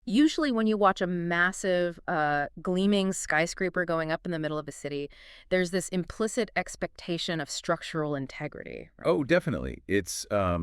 Usually when you watch a massive, gleaming skyscraper going up in the middle of a city, there's this implicit expectation of structural integrity, right? Oh, definitely. It's a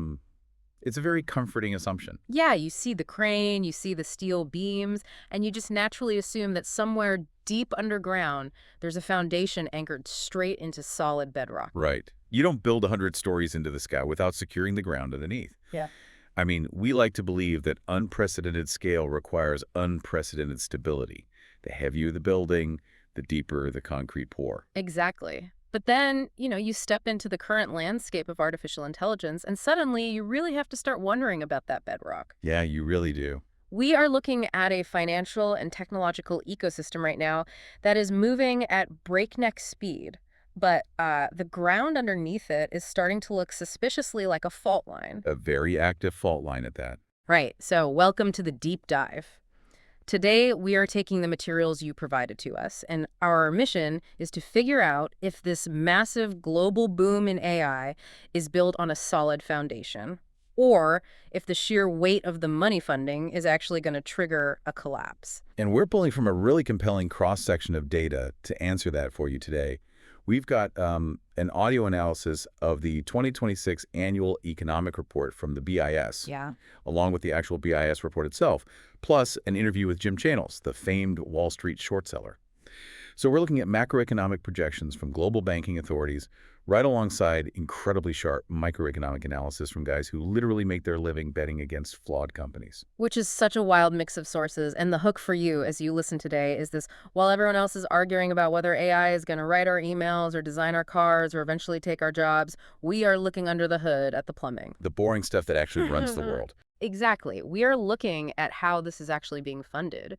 very comforting assumption. Yeah, you see the crane, you see the steel beams, and you just naturally assume that somewhere deep underground, there's a foundation anchored straight into solid bedrock. Right. You don't build 100 stories into the sky without securing the ground underneath. Yeah. I mean, we like to believe that unprecedented scale requires unprecedented stability. The heavier the building, the deeper the concrete pour. Exactly. But then, you step into the current landscape of artificial intelligence, and suddenly you really have to start wondering about that bedrock. Yeah, you really do. We are looking at a financial and technological ecosystem right now that is moving at breakneck speed, but the ground underneath it is starting to look suspiciously like a fault line. A very active fault line at that. Right, so welcome to the deep dive. Today, we are taking the materials you provided to us, and our mission is to figure out if this massive global boom in AI is built on a solid foundation, or if the sheer weight of the money funding is actually going to trigger a collapse. And we're pulling from a really compelling cross-section of data to answer that for you today. We've got an audio analysis of the 2026 Annual Economic Report from the BIS, Yeah. along with the actual BIS report itself, plus an interview with Jim Chanos, the famed Wall Street short seller. So we're looking at macroeconomic projections from global banking authorities right alongside incredibly sharp microeconomic analysis from guys who literally make their living betting against flawed companies. Which is such a wild mix of sources. And the hook for you as you listen today is this: while everyone else is arguing about whether AI is going to write our emails or design our cars or eventually take our jobs, we are looking under the hood at the plumbing. The boring stuff that actually runs the world. Exactly. We are looking at how this is actually being funded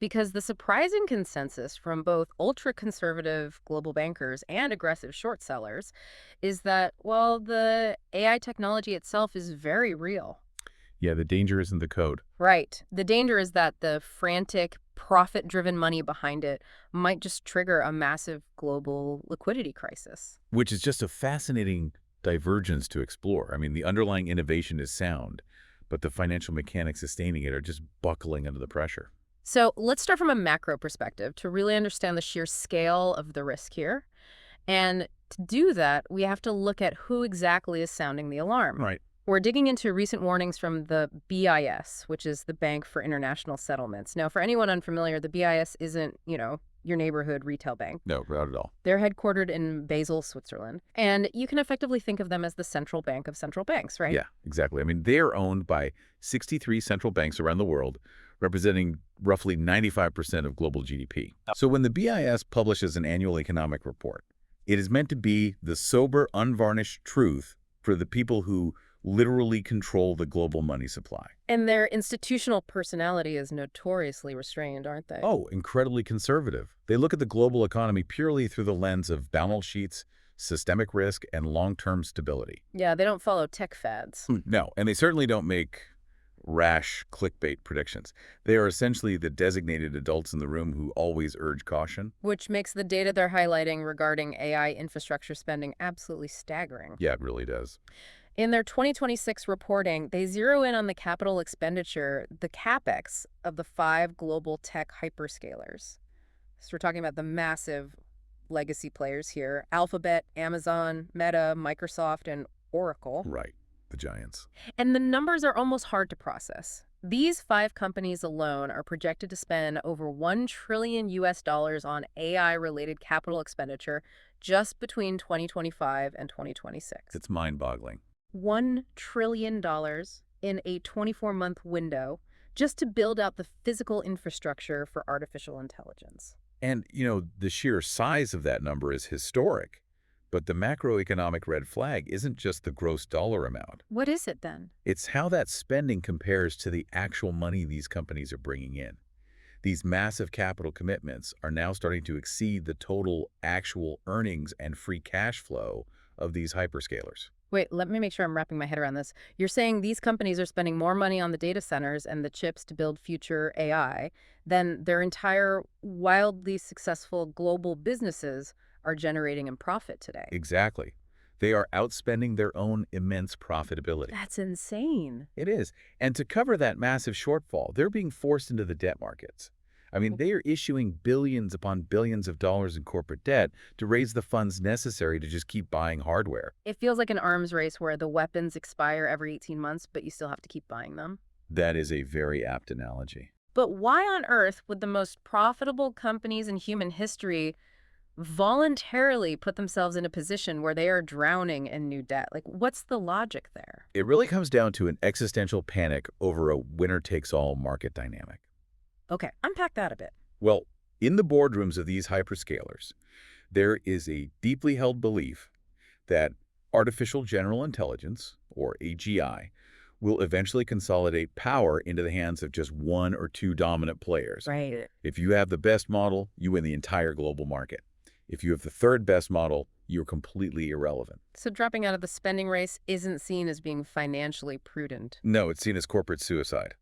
because the surprising consensus from both ultra-conservative global bankers and aggressive short sellers is that, well, the AI technology itself is very real. Yeah, the danger isn't the code. Right. The danger is that the frantic, profit-driven money behind it might just trigger a massive global liquidity crisis. Which is just a fascinating divergence to explore. I mean, the underlying innovation is sound, but the financial mechanics sustaining it are just buckling under the pressure. So let's start from a macro perspective to really understand the sheer scale of the risk here. And to do that, we have to look at who exactly is sounding the alarm. Right. We're digging into recent warnings from the BIS, which is the Bank for International Settlements. Now, for anyone unfamiliar, the BIS isn't, your neighborhood retail bank. No, not at all. They're headquartered in Basel, Switzerland. And you can effectively think of them as the central bank of central banks, right? Yeah, exactly. I mean, they are owned by 63 central banks around the world, representing roughly 95% of global GDP. So when the BIS publishes an annual economic report, it is meant to be the sober, unvarnished truth for the people who literally control the global money supply. And their institutional personality is notoriously restrained, aren't they? Oh, incredibly conservative. They look at the global economy purely through the lens of balance sheets, systemic risk, and long-term stability. Yeah, they don't follow tech fads. No, and they certainly don't make rash clickbait predictions. They are essentially the designated adults in the room who always urge caution. Which makes the data they're highlighting regarding AI infrastructure spending absolutely staggering. Yeah, it really does. In their 2026 reporting, they zero in on the capital expenditure, the CapEx, of the 5 global tech hyperscalers. So we're talking about the massive legacy players here: Alphabet, Amazon, Meta, Microsoft, and Oracle. Right, the giants. And the numbers are almost hard to process. These 5 companies alone are projected to spend over $1 trillion on AI-related capital expenditure just between 2025 and 2026. It's mind-boggling. $1 trillion in a 24-month window just to build out the physical infrastructure for artificial intelligence. And, the sheer size of that number is historic. But the macroeconomic red flag isn't just the gross dollar amount. What is it then? It's how that spending compares to the actual money these companies are bringing in. These massive capital commitments are now starting to exceed the total actual earnings and free cash flow of these hyperscalers. Wait, let me make sure I'm wrapping my head around this. You're saying these companies are spending more money on the data centers and the chips to build future AI than their entire wildly successful global businesses are generating in profit today. Exactly. They are outspending their own immense profitability. That's insane. It is. And to cover that massive shortfall, they're being forced into the debt markets. I mean, they are issuing billions upon billions of dollars in corporate debt to raise the funds necessary to just keep buying hardware. It feels like an arms race where the weapons expire every 18 months, but you still have to keep buying them. That is a very apt analogy. But why on earth would the most profitable companies in human history voluntarily put themselves in a position where they are drowning in new debt? Like, what's the logic there? It really comes down to an existential panic over a winner-takes-all market dynamic. Okay, unpack that a bit. Well, in the boardrooms of these hyperscalers, there is a deeply held belief that artificial general intelligence, or AGI, will eventually consolidate power into the hands of just one or two dominant players. Right. If you have the best model, you win the entire global market. If you have the third best model, you're completely irrelevant. So dropping out of the spending race isn't seen as being financially prudent. No, it's seen as corporate suicide.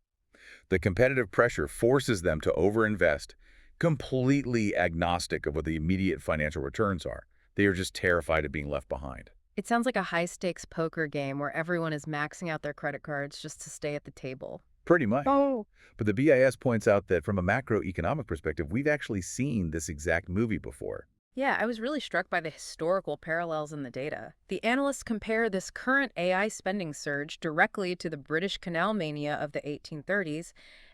The competitive pressure forces them to overinvest, completely agnostic of what the immediate financial returns are. They are just terrified of being left behind. It sounds like a high-stakes poker game where everyone is maxing out their credit cards just to stay at the table. Pretty much. Oh. But the BIS points out that from a macroeconomic perspective, we've actually seen this exact movie before. Yeah, I was really struck by the historical parallels in the data. The analysts compare this current AI spending surge directly to the British canal mania of the 1830s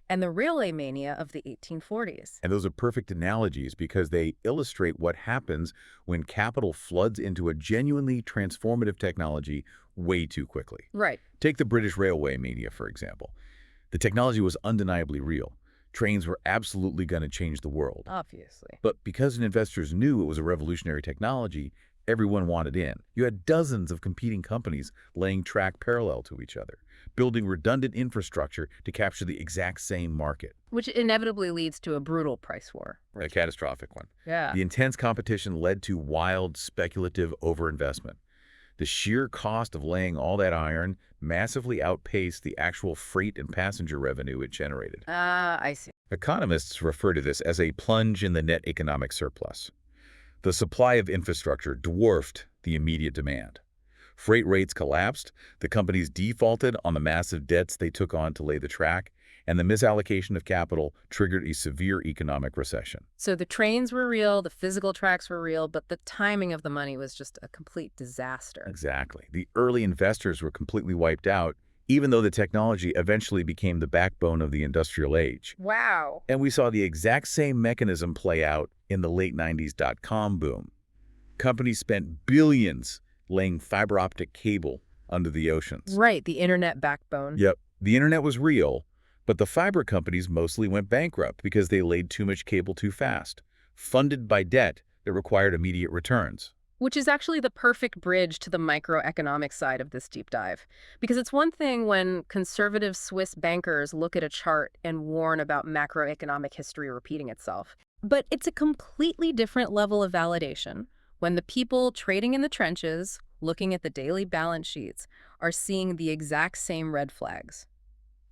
and the railway mania of the 1840s. And those are perfect analogies because they illustrate what happens when capital floods into a genuinely transformative technology way too quickly. Right. Take the British railway mania, for example. The technology was undeniably real. Trains were absolutely going to change the world. Obviously. But because investors knew it was a revolutionary technology, everyone wanted in. You had dozens of competing companies laying track parallel to each other, building redundant infrastructure to capture the exact same market. Which inevitably leads to a brutal price war. A catastrophic one. Yeah. The intense competition led to wild, speculative overinvestment. The sheer cost of laying all that iron massively outpaced the actual freight and passenger revenue it generated. I see. Economists refer to this as a plunge in the net economic surplus. The supply of infrastructure dwarfed the immediate demand. Freight rates collapsed, the companies defaulted on the massive debts they took on to lay the track, and the misallocation of capital triggered a severe economic recession. So the trains were real, the physical tracks were real, but the timing of the money was just a complete disaster. Exactly. The early investors were completely wiped out, even though the technology eventually became the backbone of the industrial age. Wow. And we saw the exact same mechanism play out in the late 90s dot-com boom. Companies spent billions laying fiber optic cable under the oceans. Right, the internet backbone. Yep, the internet was real, but the fiber companies mostly went bankrupt because they laid too much cable too fast, funded by debt that required immediate returns. Which is actually the perfect bridge to the microeconomic side of this deep dive. Because it's one thing when conservative Swiss bankers look at a chart and warn about macroeconomic history repeating itself. But it's a completely different level of validation when the people trading in the trenches, looking at the daily balance sheets, are seeing the exact same red flags.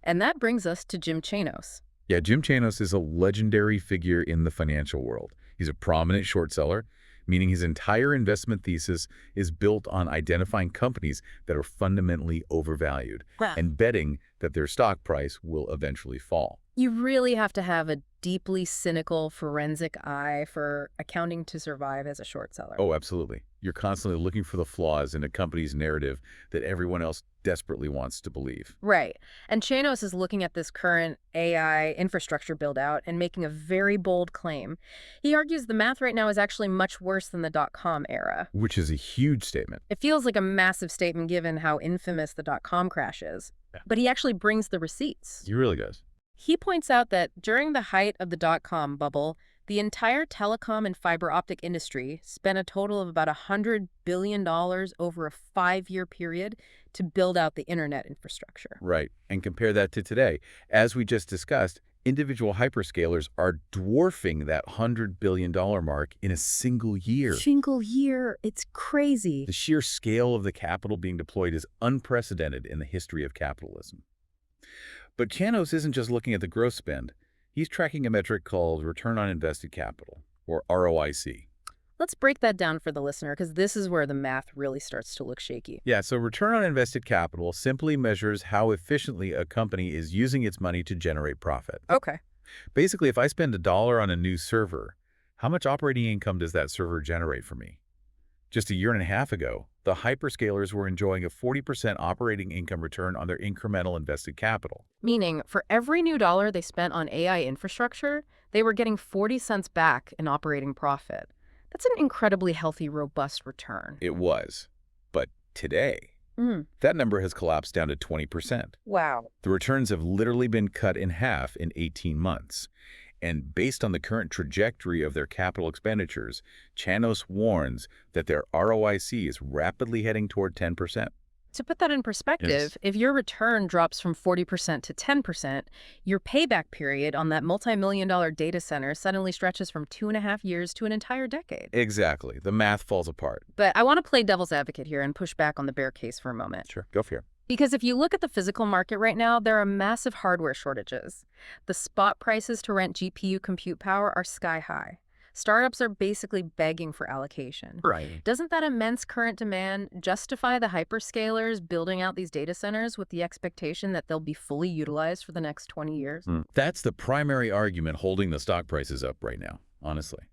And that brings us to Jim Chanos. Yeah, Jim Chanos is a legendary figure in the financial world. He's a prominent short seller, meaning his entire investment thesis is built on identifying companies that are fundamentally overvalued and betting that their stock price will eventually fall. You really have to have a deeply cynical forensic eye for accounting to survive as a short seller. Oh, absolutely. You're constantly looking for the flaws in a company's narrative that everyone else desperately wants to believe. Right. And Chanos is looking at this current AI infrastructure build-out and making a very bold claim. He argues the math right now is actually much worse than the dot-com era. Which is a huge statement. It feels like a massive statement given how infamous the dot-com crash is. Yeah. But he actually brings the receipts. He really does. He points out that during the height of the dot-com bubble, the entire telecom and fiber optic industry spent a total of about $100 billion over a 5-year period to build out the internet infrastructure. Right. And compare that to today. As we just discussed, individual hyperscalers are dwarfing that $100 billion mark in a single year. Single year. It's crazy. The sheer scale of the capital being deployed is unprecedented in the history of capitalism. But Chanos isn't just looking at the gross spend. He's tracking a metric called return on invested capital, or ROIC. Let's break that down for the listener because this is where the math really starts to look shaky. Yeah, so return on invested capital simply measures how efficiently a company is using its money to generate profit. Okay. Basically, if I spend $1 on a new server, how much operating income does that server generate for me? Just a year and a half ago, the hyperscalers were enjoying a 40% operating income return on their incremental invested capital. Meaning, for every new dollar they spent on AI infrastructure, they were getting 40 cents back in operating profit. That's an incredibly healthy, robust return. It was. But today, Mm. that number has collapsed down to 20%. Wow. The returns have literally been cut in half in 18 months. And based on the current trajectory of their capital expenditures, Chanos warns that their ROIC is rapidly heading toward 10%. To put that in Yes. perspective, if your return drops from 40% to 10%, your payback period on that multi-million-dollar data center suddenly stretches from 2.5 years to an entire decade. Exactly. The math falls apart. But I want to play devil's advocate here and push back on the bear case for a moment. Sure. Go for it. Because if you look at the physical market right now, there are massive hardware shortages. The spot prices to rent GPU compute power are sky high. Startups are basically begging for allocation. Right. Doesn't that immense current demand justify the hyperscalers building out these data centers with the expectation that they'll be fully utilized for the next 20 years? That's the primary argument holding the stock prices up right now, honestly.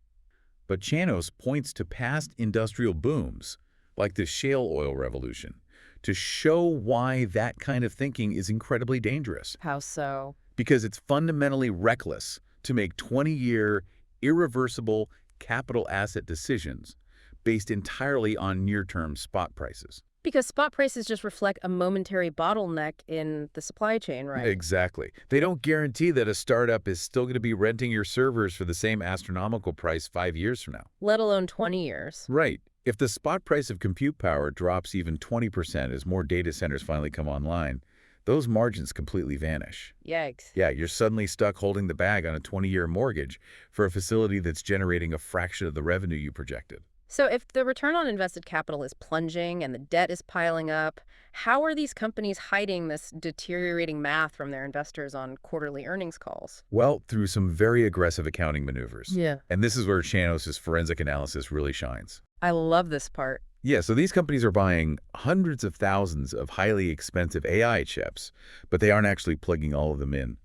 But Chanos points to past industrial booms, like the shale oil revolution, to show why that kind of thinking is incredibly dangerous. How so? Because it's fundamentally reckless to make 20-year, irreversible capital asset decisions based entirely on near-term spot prices. Because spot prices just reflect a momentary bottleneck in the supply chain, right? Exactly. They don't guarantee that a startup is still going to be renting your servers for the same astronomical price 5 years from now. Let alone 20 years. Right. If the spot price of compute power drops even 20% as more data centers finally come online, those margins completely vanish. Yikes. Yeah, you're suddenly stuck holding the bag on a 20-year mortgage for a facility that's generating a fraction of the revenue you projected. So if the return on invested capital is plunging and the debt is piling up, how are these companies hiding this deteriorating math from their investors on quarterly earnings calls? Well, through some very aggressive accounting maneuvers. Yeah. And this is where Chanos' forensic analysis really shines. I love this part. Yeah, so these companies are buying hundreds of thousands of highly expensive AI chips, but they aren't actually plugging all of them in.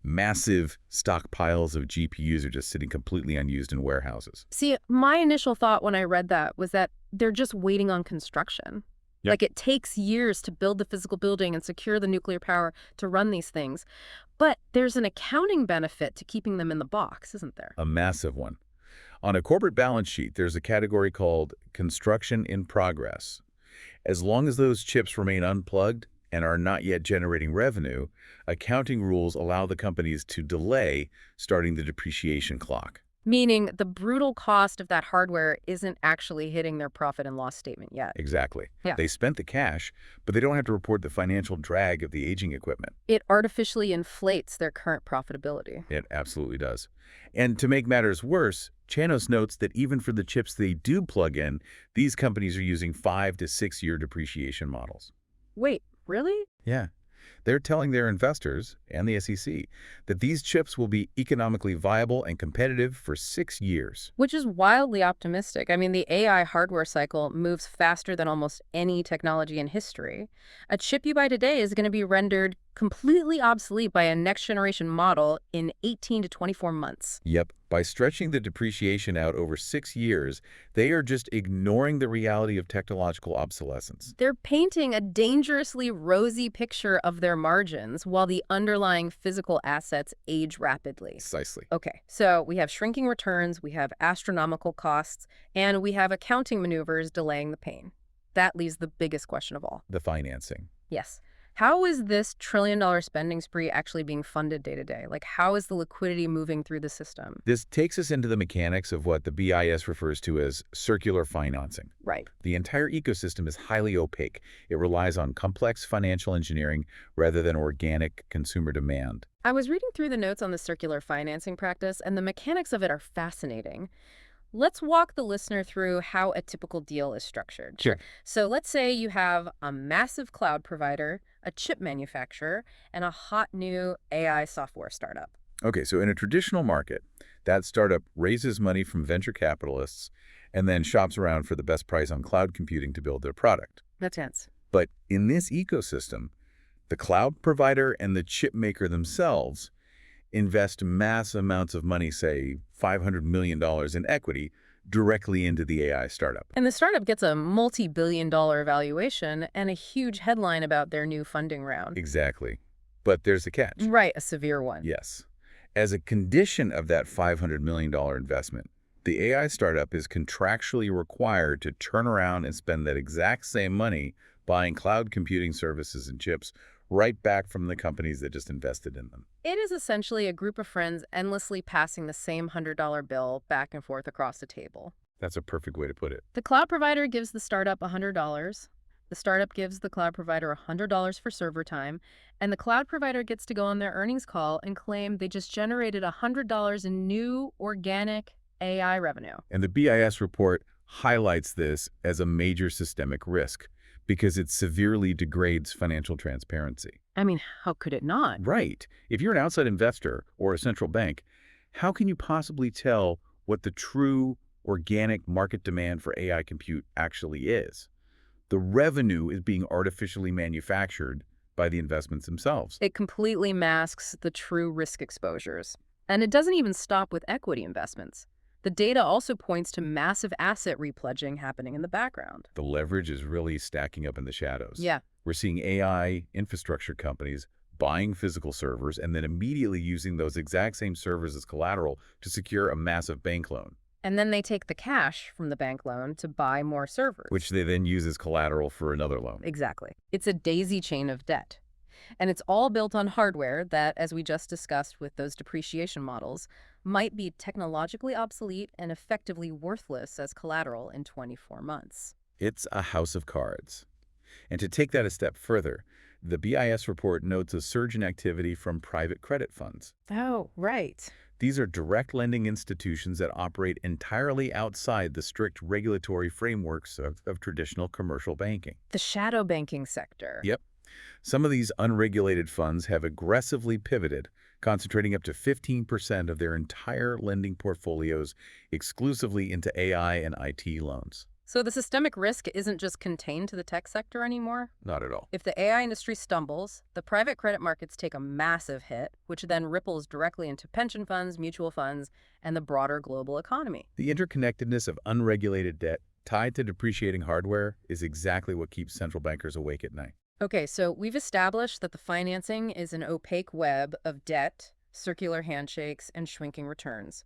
Massive stockpiles of GPUs are just sitting completely unused in warehouses. See, my initial thought when I read that was that they're just waiting on construction. Yep. Like it takes years to build the physical building and secure the nuclear power to run these things. But there's an accounting benefit to keeping them in the box, isn't there? A massive one. On a corporate balance sheet, there's a category called construction in progress. As long as those chips remain unplugged and are not yet generating revenue, accounting rules allow the companies to delay starting the depreciation clock. Meaning the brutal cost of that hardware isn't actually hitting their profit and loss statement yet. Exactly. Yeah. They spent the cash, but they don't have to report the financial drag of the aging equipment. It artificially inflates their current profitability. It absolutely does. And to make matters worse, Chanos notes that even for the chips they do plug in, these companies are using 5 to 6 year depreciation models. Wait, really? Yeah. They're telling their investors and the SEC that these chips will be economically viable and competitive for 6 years. Which is wildly optimistic. I mean, the AI hardware cycle moves faster than almost any technology in history. A chip you buy today is going to be rendered completely obsolete by a next-generation model in 18 to 24 months. Yep. By stretching the depreciation out over 6 years, they are just ignoring the reality of technological obsolescence. They're painting a dangerously rosy picture of their margins while the underlying physical assets age rapidly. Precisely. Okay, so we have shrinking returns, we have astronomical costs, and we have accounting maneuvers delaying the pain. That leaves the biggest question of all. The financing. Yes. How is this trillion-dollar spending spree actually being funded day to day? Like, how is the liquidity moving through the system? This takes us into the mechanics of what the BIS refers to as circular financing. Right. The entire ecosystem is highly opaque. It relies on complex financial engineering rather than organic consumer demand. I was reading through the notes on the circular financing practice, and the mechanics of it are fascinating. Let's walk the listener through how a typical deal is structured. Sure. So let's say you have a massive cloud provider, a chip manufacturer, and a hot new AI software startup. Okay, so in a traditional market, that startup raises money from venture capitalists and then shops around for the best price on cloud computing to build their product. That's tense. But in this ecosystem, the cloud provider and the chip maker themselves invest mass amounts of money, say $500 million in equity, directly into the AI startup. And the startup gets a multi-billion-dollar valuation and a huge headline about their new funding round. Exactly. But there's a catch. Right, a severe one. Yes. As a condition of that $500 million investment, the AI startup is contractually required to turn around and spend that exact same money buying cloud computing services and chips right back from the companies that just invested in them. It is essentially a group of friends endlessly passing the same $100 bill back and forth across the table. That's a perfect way to put it. The cloud provider gives the startup $100. The startup gives the cloud provider $100 for server time, and the cloud provider gets to go on their earnings call and claim they just generated $100 in new organic AI revenue. And the BIS report highlights this as a major systemic risk because it severely degrades financial transparency. I mean, how could it not? Right. If you're an outside investor or a central bank, how can you possibly tell what the true organic market demand for AI compute actually is? The revenue is being artificially manufactured by the investments themselves. It completely masks the true risk exposures. And it doesn't even stop with equity investments. The data also points to massive asset repledging happening in the background. The leverage is really stacking up in the shadows. Yeah. We're seeing AI infrastructure companies buying physical servers and then immediately using those exact same servers as collateral to secure a massive bank loan, And then they take the cash from the bank loan to buy more servers. which they then use as collateral for another loan. Exactly. It's a daisy chain of debt. And it's all built on hardware that, as we just discussed with those depreciation models, might be technologically obsolete and effectively worthless as collateral in 24 months. It's a house of cards. And to take that a step further, the BIS report notes a surge in activity from private credit funds. Oh, right. These are direct lending institutions that operate entirely outside the strict regulatory frameworks of traditional commercial banking. The shadow banking sector. Yep. Some of these unregulated funds have aggressively pivoted, concentrating up to 15% of their entire lending portfolios exclusively into AI and IT loans. So the systemic risk isn't just contained to the tech sector anymore? Not at all. If the AI industry stumbles, the private credit markets take a massive hit, which then ripples directly into pension funds, mutual funds, and the broader global economy. The interconnectedness of unregulated debt tied to depreciating hardware is exactly what keeps central bankers awake at night. Okay, so we've established that the financing is an opaque web of debt, circular handshakes, and shrinking returns.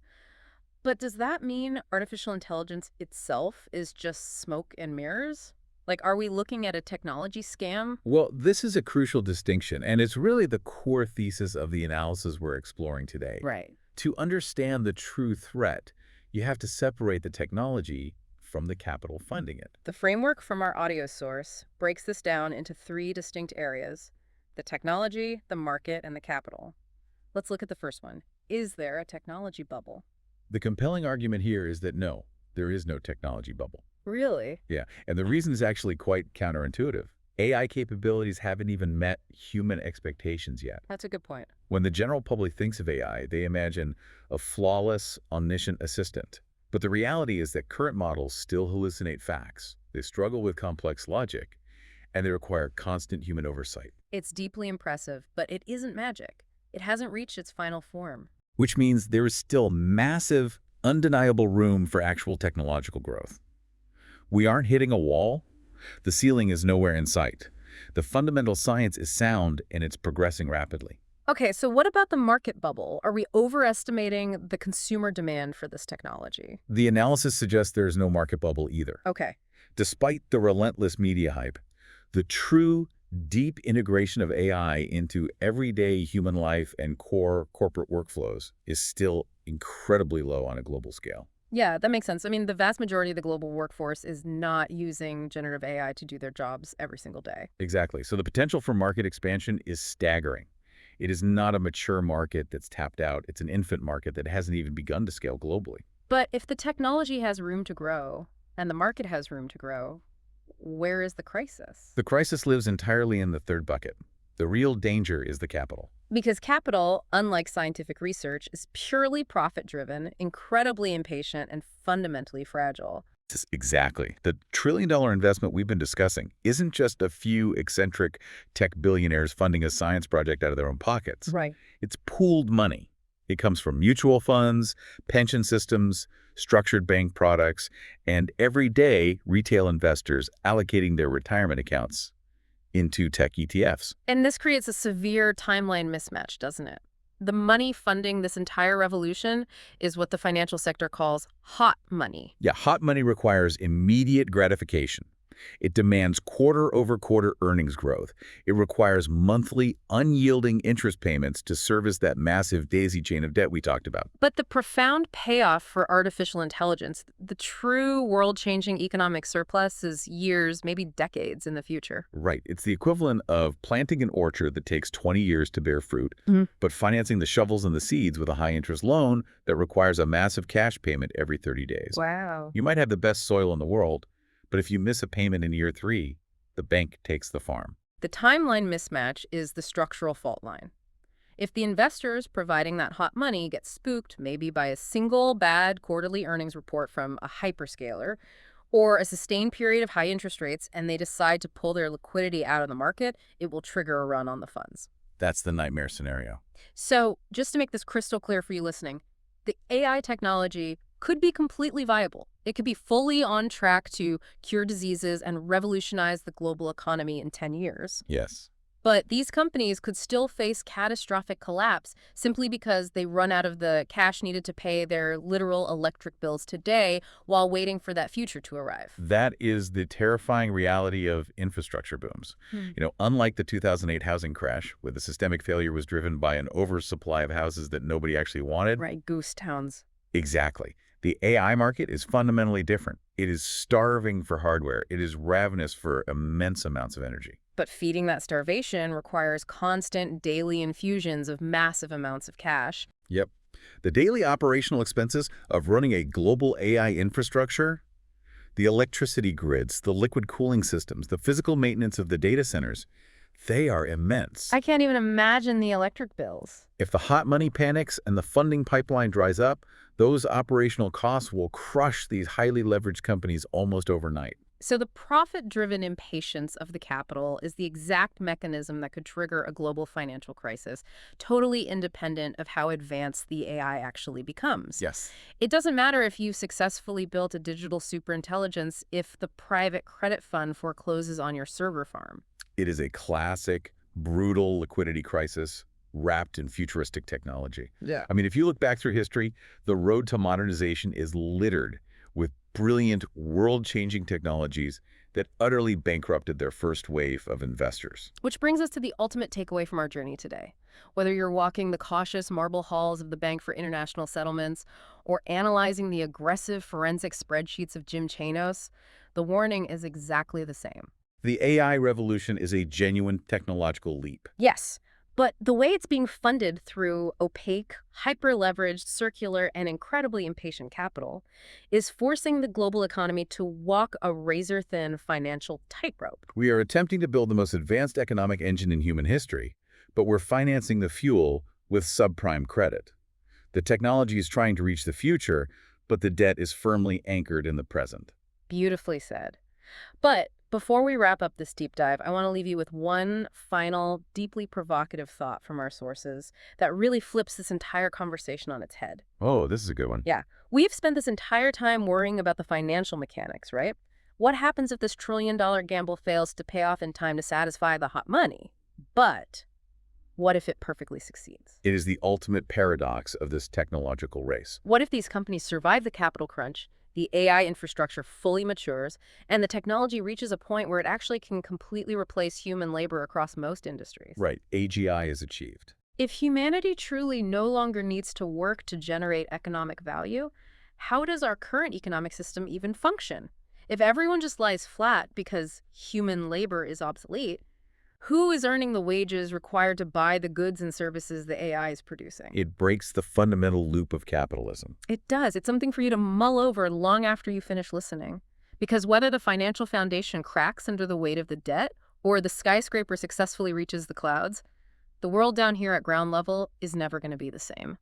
But does that mean artificial intelligence itself is just smoke and mirrors? Like, are we looking at a technology scam? Well, this is a crucial distinction, and it's really the core thesis of the analysis we're exploring today. Right. To understand the true threat, you have to separate the technology from the capital funding it. The framework from our audio source breaks this down into 3 distinct areas: the technology, the market, and the capital. Let's look at the first one. Is there a technology bubble? The compelling argument here is that no, there is no technology bubble. Really? Yeah, and the reason is actually quite counterintuitive. AI capabilities haven't even met human expectations yet. That's a good point. When the general public thinks of AI, they imagine a flawless, omniscient assistant. But the reality is that current models still hallucinate facts. They struggle with complex logic, and they require constant human oversight. It's deeply impressive, but it isn't magic. It hasn't reached its final form. Which means there is still massive, undeniable room for actual technological growth. We aren't hitting a wall. The ceiling is nowhere in sight. The fundamental science is sound, and it's progressing rapidly. Okay, so what about the market bubble? Are we overestimating the consumer demand for this technology? The analysis suggests there is no market bubble either. Okay. Despite the relentless media hype, the true, deep integration of AI into everyday human life and core corporate workflows is still incredibly low on a global scale. Yeah, that makes sense. I mean, the vast majority of the global workforce is not using generative AI to do their jobs every single day. Exactly. So the potential for market expansion is staggering. It is not a mature market that's tapped out. It's an infant market that hasn't even begun to scale globally. But if the technology has room to grow and the market has room to grow, where is the crisis? The crisis lives entirely in the third bucket. The real danger is the capital. Because capital, unlike scientific research, is purely profit-driven, incredibly impatient, and fundamentally fragile. Exactly. The trillion-dollar investment we've been discussing isn't just a few eccentric tech billionaires funding a science project out of their own pockets. Right. It's pooled money. It comes from mutual funds, pension systems, structured bank products, and everyday retail investors allocating their retirement accounts into tech ETFs. And this creates a severe timeline mismatch, doesn't it? The money funding this entire revolution is what the financial sector calls hot money. Yeah, hot money requires immediate gratification. It demands quarter-over-quarter earnings growth. It requires monthly, unyielding interest payments to service that massive daisy chain of debt we talked about. But the profound payoff for artificial intelligence, the true world-changing economic surplus, is years, maybe decades in the future. Right. It's the equivalent of planting an orchard that takes 20 years to bear fruit, but financing the shovels and the seeds with a high-interest loan that requires a massive cash payment every 30 days. Wow. You might have the best soil in the world, but if you miss a payment in year 3, the bank takes the farm. The timeline mismatch is the structural fault line. If the investors providing that hot money get spooked maybe by a single bad quarterly earnings report from a hyperscaler or a sustained period of high interest rates and they decide to pull their liquidity out of the market, it will trigger a run on the funds. That's the nightmare scenario. So just to make this crystal clear for you listening, the AI technology could be completely viable. It could be fully on track to cure diseases and revolutionize the global economy in 10 years. Yes. But these companies could still face catastrophic collapse simply because they run out of the cash needed to pay their literal electric bills today while waiting for that future to arrive. That is the terrifying reality of infrastructure booms. Unlike the 2008 housing crash, where the systemic failure was driven by an oversupply of houses that nobody actually wanted. Right, goose towns. Exactly. The AI market is fundamentally different. It is starving for hardware. It is ravenous for immense amounts of energy. But feeding that starvation requires constant daily infusions of massive amounts of cash. Yep. The daily operational expenses of running a global AI infrastructure, the electricity grids, the liquid cooling systems, the physical maintenance of the data centers, they are immense. I can't even imagine the electric bills. If the hot money panics and the funding pipeline dries up, those operational costs will crush these highly leveraged companies almost overnight. So the profit-driven impatience of the capital is the exact mechanism that could trigger a global financial crisis, totally independent of how advanced the AI actually becomes. Yes. It doesn't matter if you've successfully built a digital superintelligence if the private credit fund forecloses on your server farm. It is a classic, brutal liquidity crisis wrapped in futuristic technology. Yeah. I mean, if you look back through history, the road to modernization is littered with brilliant, world-changing technologies that utterly bankrupted their first wave of investors. Which brings us to the ultimate takeaway from our journey today. Whether you're walking the cautious marble halls of the Bank for International Settlements or analyzing the aggressive forensic spreadsheets of Jim Chanos, the warning is exactly the same. The AI revolution is a genuine technological leap. Yes, but the way it's being funded through opaque, hyper-leveraged, circular, and incredibly impatient capital is forcing the global economy to walk a razor-thin financial tightrope. We are attempting to build the most advanced economic engine in human history, but we're financing the fuel with subprime credit. The technology is trying to reach the future, but the debt is firmly anchored in the present. Beautifully said. But before we wrap up this deep dive, I want to leave you with one final, deeply provocative thought from our sources that really flips this entire conversation on its head. Oh, this is a good one. Yeah, we've spent this entire time worrying about the financial mechanics, right? What happens if this trillion-dollar gamble fails to pay off in time to satisfy the hot money? But what if it perfectly succeeds? It is the ultimate paradox of this technological race. What if these companies survive the capital crunch, the AI infrastructure fully matures, and the technology reaches a point where it actually can completely replace human labor across most industries? Right, AGI is achieved. If humanity truly no longer needs to work to generate economic value, how does our current economic system even function? If everyone just lies flat because human labor is obsolete, who is earning the wages required to buy the goods and services the AI is producing? It breaks the fundamental loop of capitalism. It does. It's something for you to mull over long after you finish listening. Because whether the financial foundation cracks under the weight of the debt or the skyscraper successfully reaches the clouds, the world down here at ground level is never going to be the same.